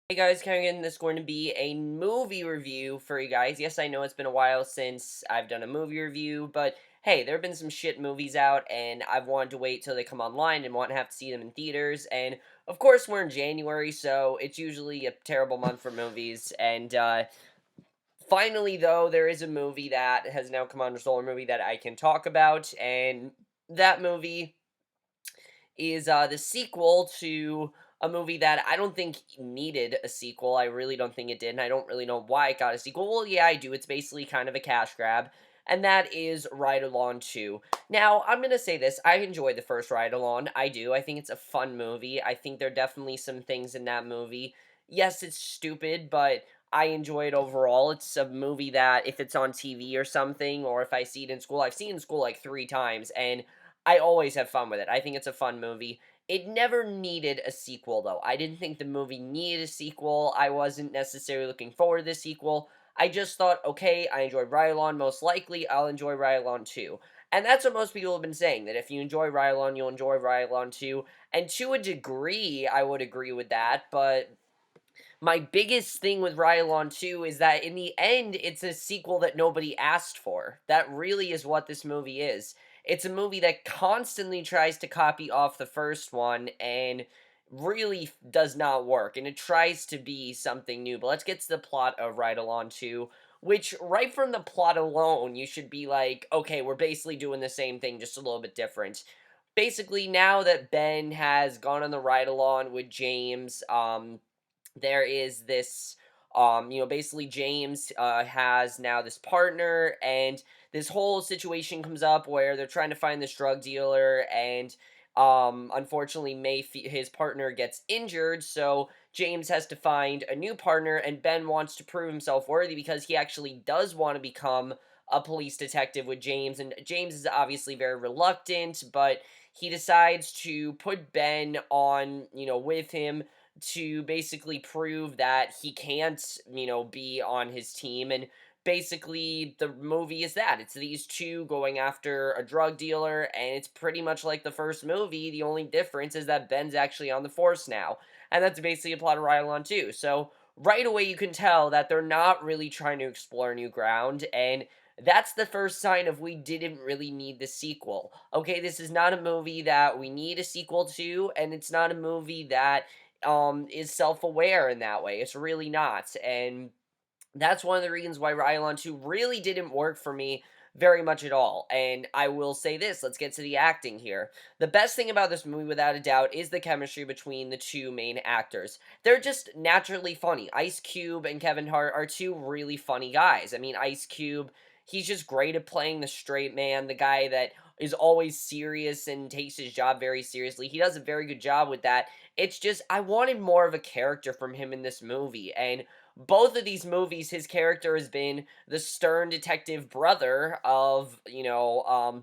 Hey guys, this is going to be a movie review for you guys. Yes, I know it's been a while since I've done a movie review, but hey, there have been some shit movies out, and I've wanted to wait till they come online and want to have to see them in theaters. And of course, we're in January, so it's usually a terrible month for movies. And finally, though, there is a movie that has now come on, a solar movie that I can talk about, and that movie is the sequel to a movie that I don't think needed a sequel. I really don't think it did, and I don't really know why it got a sequel. Well, yeah, I do. It's basically kind of a cash grab, and that is Ride Along 2. Now, I'm going to say this. I enjoyed the first Ride Along. I do. I think it's a fun movie. I think there are definitely some things in that movie. Yes, it's stupid, but I enjoy it overall. It's a movie that if it's on TV or something, or if I see it in school, I've seen it in school like 3 times, and I always have fun with it. I think it's a fun movie. It never needed a sequel, though. I didn't think the movie needed a sequel. I wasn't necessarily looking forward to the sequel. I just thought, okay, I enjoyed Rylon, most likely I'll enjoy Rylon too. And that's what most people have been saying, that if you enjoy Rylon, you'll enjoy Rylon too. And to a degree, I would agree with that, but my biggest thing with Rylon 2 is that in the end, it's a sequel that nobody asked for. That really is what this movie is. It's a movie that constantly tries to copy off the first one and really does not work. And it tries to be something new. But let's get to the plot of Ride Along 2, which right from the plot alone, you should be like, okay, we're basically doing the same thing, just a little bit different. Basically, now that Ben has gone on the ride along with James, there is this basically James has now this partner, and this whole situation comes up where they're trying to find this drug dealer, and unfortunately his partner gets injured, so James has to find a new partner, and Ben wants to prove himself worthy because he actually does want to become a police detective with James, and James is obviously very reluctant, but he decides to put Ben on, with him to basically prove that he can't, be on his team. And basically, the movie is that. It's these two going after a drug dealer, and it's pretty much like the first movie. The only difference is that Ben's actually on the force now. And that's basically a plot of Rylon too. So, right away, you can tell that they're not really trying to explore new ground. And that's the first sign of we didn't really need the sequel. Okay, this is not a movie that we need a sequel to, and it's not a movie that is self-aware in that way. It's really not. And that's one of the reasons why Rylon 2 really didn't work for me very much at all. And I will say this, let's get to the acting here. The best thing about this movie, without a doubt, is the chemistry between the two main actors. They're just naturally funny. Ice Cube and Kevin Hart are two really funny guys. I mean, Ice Cube, he's just great at playing the straight man, the guy that is always serious and takes his job very seriously. He does a very good job with that. It's just, I wanted more of a character from him in this movie, and both of these movies, his character has been the stern detective brother of,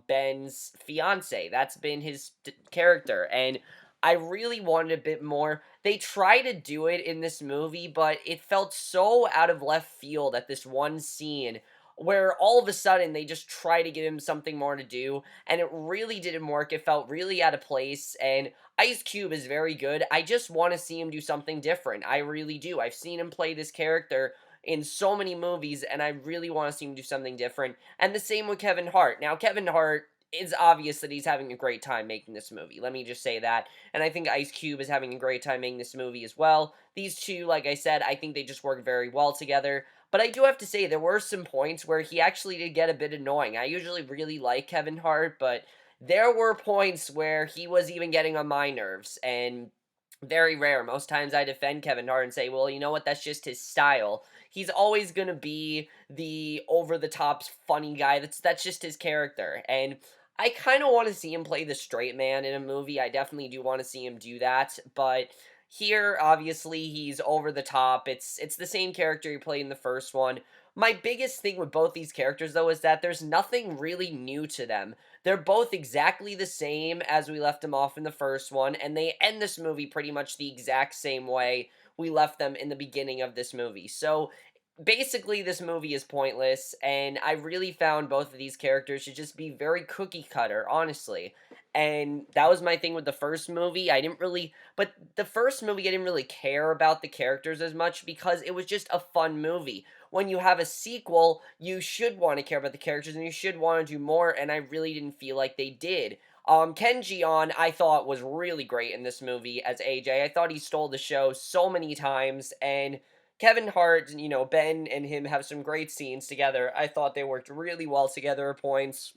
Ben's fiance. That's been his character, and I really wanted a bit more. They try to do it in this movie, but it felt so out of left field at this one scene where all of a sudden they just try to give him something more to do, and it really didn't work. It felt really out of place, and Ice Cube is very good. I just want to see him do something different. I really do. I've seen him play this character in so many movies, and I really want to see him do something different. And the same with Kevin Hart. Now, Kevin Hart, it's obvious that he's having a great time making this movie. Let me just say that. And I think Ice Cube is having a great time making this movie as well. These two, like I said, I think they just work very well together. But I do have to say, there were some points where he actually did get a bit annoying. I usually really like Kevin Hart, but there were points where he was even getting on my nerves, and very rare. Most times I defend Kevin Hart and say, well, you know what, that's just his style. He's always going to be the over-the-top funny guy. That's just his character, and I kind of want to see him play the straight man in a movie. I definitely do want to see him do that, but here, obviously, he's over the top. It's the same character he played in the first one. My biggest thing with both these characters, though, is that there's nothing really new to them. They're both exactly the same as we left them off in the first one, and they end this movie pretty much the exact same way we left them in the beginning of this movie. So basically this movie is pointless, and I really found both of these characters to just be very cookie cutter, honestly. And that was my thing with the first movie. I didn't really, but the first movie I didn't really care about the characters as much because it was just a fun movie. When you have a sequel, you should want to care about the characters and you should want to do more, and I really didn't feel like they did. Ken Jeong, I thought was really great in this movie as AJ. I thought he stole the show so many times, and Kevin Hart, Ben and him have some great scenes together. I thought they worked really well together at points.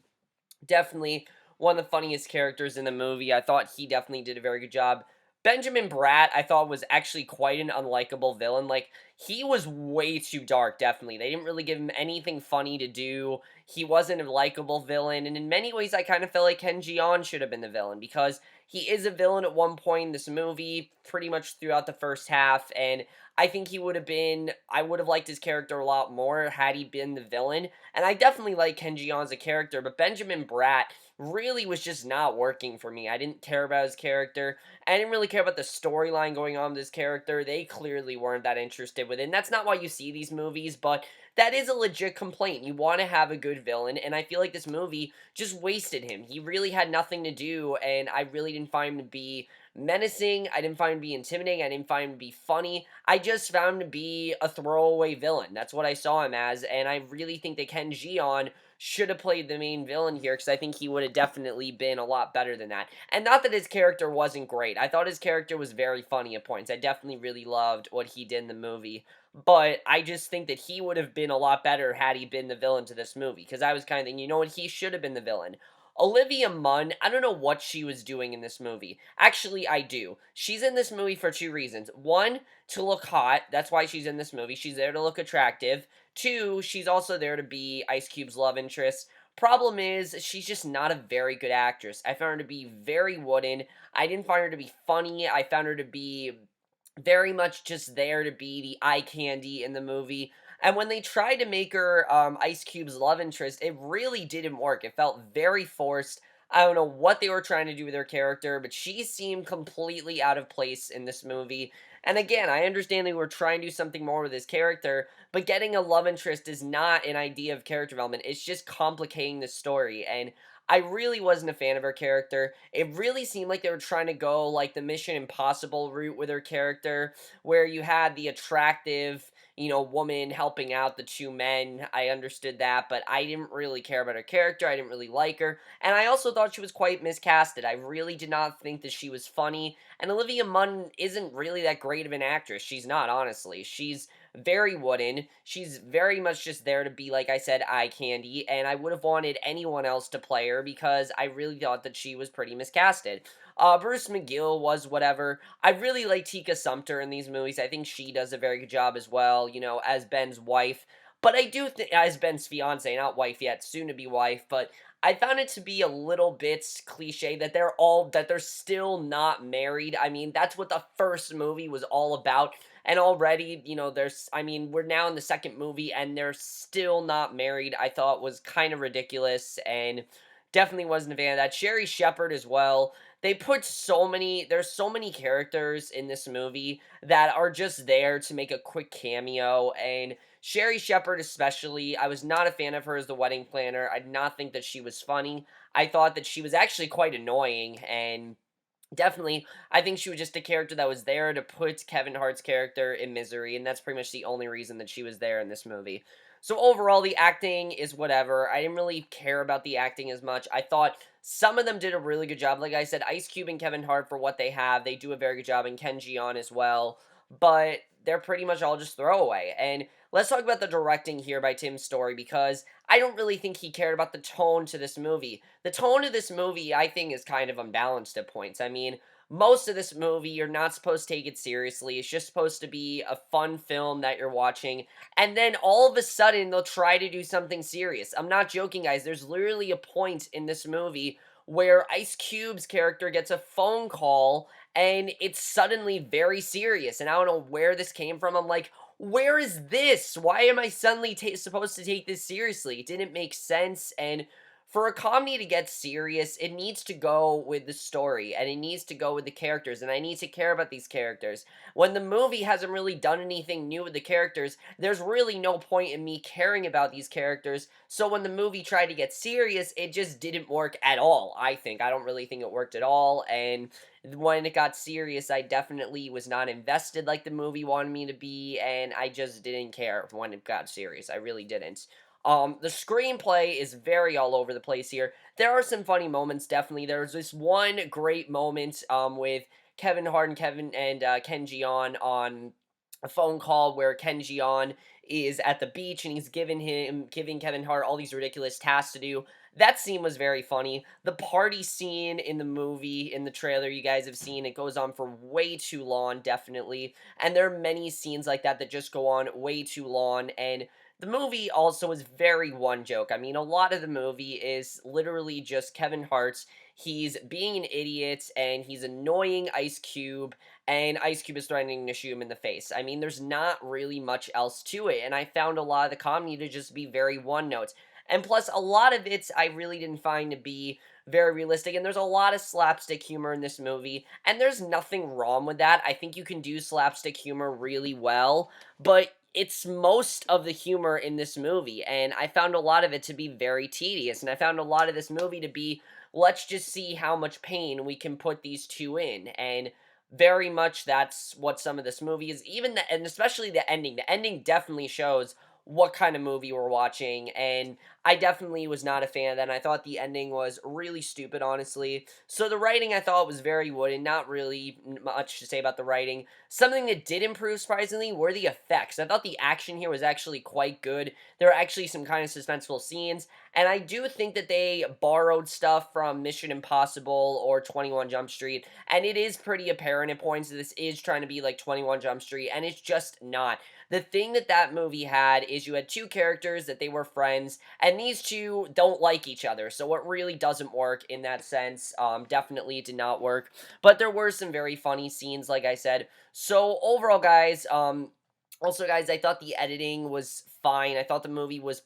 Definitely one of the funniest characters in the movie. I thought he definitely did a very good job. Benjamin Bratt, I thought was actually quite an unlikable villain. Like, he was way too dark, definitely. They didn't really give him anything funny to do. He wasn't a likable villain, and in many ways, I kind of felt like Ken Jeong should have been the villain because he is a villain at one point in this movie, pretty much throughout the first half, and I think I would have liked his character a lot more had he been the villain. And I definitely like Ken Jeong as a character, but Benjamin Bratt really was just not working for me. I didn't care about his character. I didn't really care about the storyline going on with his character. They clearly weren't that interested with it. And that's not why you see these movies, but that is a legit complaint. You want to have a good villain, and I feel like this movie just wasted him. He really had nothing to do, and I really didn't find him to be menacing. I didn't find him to be intimidating. I didn't find him to be funny. I just found him to be a throwaway villain. That's what I saw him as, and I really think that Ken Jeong should have played the main villain here because I think he would have definitely been a lot better than that. And not that his character wasn't great. I thought his character was very funny at points. I definitely really loved what he did in the movie. But I just think that he would have been a lot better had he been the villain to this movie. Because I was kind of thinking, you know what, he should have been the villain. Olivia Munn, I don't know what she was doing in this movie. Actually, I do. She's in this movie for two reasons. One, to look hot. That's why she's in this movie. She's there to look attractive. Two, she's also there to be Ice Cube's love interest. Problem is, she's just not a very good actress. I found her to be very wooden. I didn't find her to be funny. I found her to be very much just there to be the eye candy in the movie. And when they tried to make her Ice Cube's love interest, it really didn't work. It felt very forced. I don't know what they were trying to do with her character, but she seemed completely out of place in this movie. And again, I understand they were trying to do something more with his character, but getting a love interest is not an idea of character development. It's just complicating the story. And I really wasn't a fan of her character. It really seemed like they were trying to go like the Mission Impossible route with her character, where you had the attractive, woman helping out the two men. I understood that, but I didn't really care about her character. I didn't really like her. And I also thought she was quite miscasted. I really did not think that she was funny. And Olivia Munn isn't really that great of an actress. She's not, honestly. She's very wooden. She's very much just there to be, like I said, eye candy, and I would have wanted anyone else to play her because I really thought that she was pretty miscasted. Bruce McGill was whatever. I really like Tika Sumpter in these movies. I think she does a very good job as well, as Ben's wife. But I do think, as Ben's fiance, not wife yet, soon to be wife, but I found it to be a little bit cliche that they're still not married. I mean, that's what the first movie was all about. And already, we're now in the second movie and they're still not married. I thought was kind of ridiculous and definitely wasn't a fan of that. Sherry Shepherd as well. There's so many characters in this movie that are just there to make a quick cameo. And Sherry Shepherd, especially, I was not a fan of her as the wedding planner. I did not think that she was funny. I thought that she was actually quite annoying and definitely, I think she was just a character that was there to put Kevin Hart's character in misery, and that's pretty much the only reason that she was there in this movie. So overall, the acting is whatever. I didn't really care about the acting as much. I thought some of them did a really good job. Like I said, Ice Cube and Kevin Hart, for what they have, they do a very good job, and Ken Jeong as well. But they're pretty much all just throwaway. And let's talk about the directing here by Tim Story, because I don't really think he cared about the tone to this movie. The tone of this movie, I think, is kind of unbalanced at points. I mean, most of this movie, you're not supposed to take it seriously. It's just supposed to be a fun film that you're watching. And then all of a sudden, they'll try to do something serious. I'm not joking, guys. There's literally a point in this movie where Ice Cube's character gets a phone call and it's suddenly very serious. And I don't know where this came from. I'm like, where is this? Why am I suddenly supposed to take this seriously? It didn't make sense. And for a comedy to get serious, it needs to go with the story, and it needs to go with the characters, and I need to care about these characters. When the movie hasn't really done anything new with the characters, there's really no point in me caring about these characters, so when the movie tried to get serious, it just didn't work at all, I think. I don't really think it worked at all, and when it got serious, I definitely was not invested like the movie wanted me to be, and I just didn't care when it got serious. I really didn't. The screenplay is very all over the place here. There are some funny moments, definitely. There's this one great moment, with Kevin Hart and Ken Jeong on a phone call where Ken Jeong is at the beach and he's giving Kevin Hart all these ridiculous tasks to do. That scene was very funny. The party scene in the movie, in the trailer you guys have seen, it goes on for way too long, definitely. And there are many scenes like that that just go on way too long, and the movie also is very one joke. I mean, a lot of the movie is literally just Kevin Hart. He's being an idiot and he's annoying Ice Cube, and Ice Cube is threatening to shoot him in the face. I mean, there's not really much else to it, and I found a lot of the comedy to just be very one note. And plus, a lot of it I really didn't find to be very realistic, and there's a lot of slapstick humor in this movie, and there's nothing wrong with that. I think you can do slapstick humor really well, but it's most of the humor in this movie, and I found a lot of it to be very tedious, and I found a lot of this movie to be, let's just see how much pain we can put these two in, and very much that's what some of this movie is. And especially the ending. The ending definitely shows what kind of movie we're watching, and I definitely was not a fan of that, and I thought the ending was really stupid, honestly. So the writing I thought was very wooden, not really much to say about the writing. Something that did improve, surprisingly, were the effects. I thought the action here was actually quite good. There were actually some kind of suspenseful scenes, and I do think that they borrowed stuff from Mission Impossible or 21 Jump Street, and it is pretty apparent at points that this is trying to be like 21 Jump Street, and it's just not. The thing that that movie had is you had two characters that they were friends, and these two don't like each other, so it really doesn't work in that sense. Definitely did not work, but there were some very funny scenes, like I said. So overall, guys, also, guys, I thought the editing was fine. I thought the movie was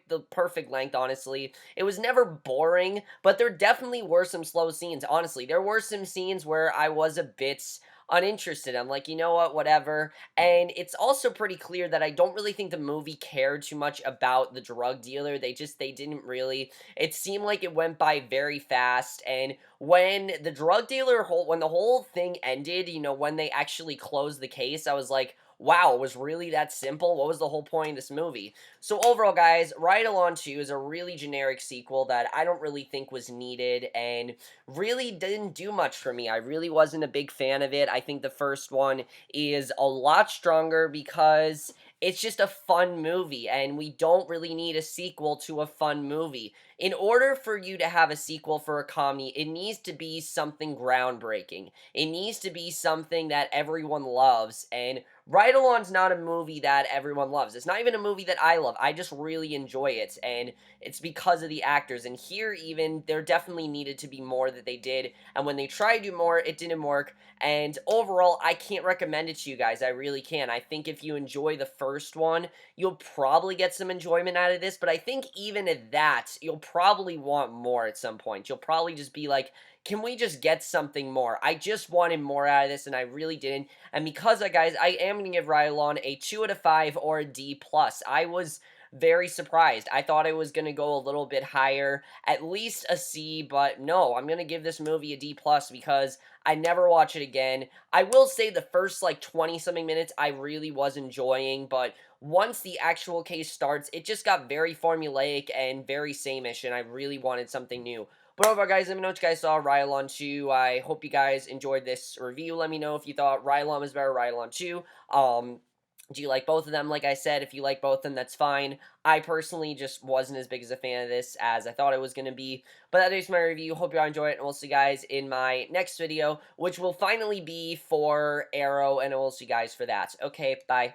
the perfect length, honestly. It was never boring, but there definitely were some slow scenes, honestly. There were some scenes where I was a bit uninterested. I'm like, you know what, whatever. And it's also pretty clear that I don't really think the movie cared too much about the drug dealer. They didn't really. It seemed like it went by very fast, and when when the whole thing ended, when they actually closed the case, I was like, wow, it was really that simple? What was the whole point of this movie? So overall, guys, Ride Along 2 is a really generic sequel that I don't really think was needed and really didn't do much for me. I really wasn't a big fan of it. I think the first one is a lot stronger because it's just a fun movie, and we don't really need a sequel to a fun movie. In order for you to have a sequel for a comedy, it needs to be something groundbreaking. It needs to be something that everyone loves, and Ride Along's not a movie that everyone loves. It's not even a movie that I love. I just really enjoy it, and it's because of the actors. And here, even, there definitely needed to be more that they did, and when they tried to do more, it didn't work. And overall, I can't recommend it to you guys. I really can. I think if you enjoy the first one, you'll probably get some enjoyment out of this, but I think even at that, you'll probably want more at some point. You'll probably just be like, can we just get something more? I just wanted more out of this, and I really didn't. And because of that, guys, I am going to give Ride Along a 2 out of 5 or a D+. I was very surprised. I thought it was going to go a little bit higher, at least a C, but no, I'm going to give this movie a D+, because I never watch it again. I will say the first, like, 20-something minutes I really was enjoying, but once the actual case starts, it just got very formulaic and very same-ish, and I really wanted something new. But overall, guys, let me know what you guys saw Ride Along 2. I hope you guys enjoyed this review. Let me know if you thought Ride Along was better, Ride Along 2. Do you like both of them? Like I said, if you like both of them, that's fine. I personally just wasn't as big as a fan of this as I thought it was going to be. But that is my review. Hope you all enjoy it, and we'll see you guys in my next video, which will finally be for Arrow, and we'll see you guys for that. Okay, bye.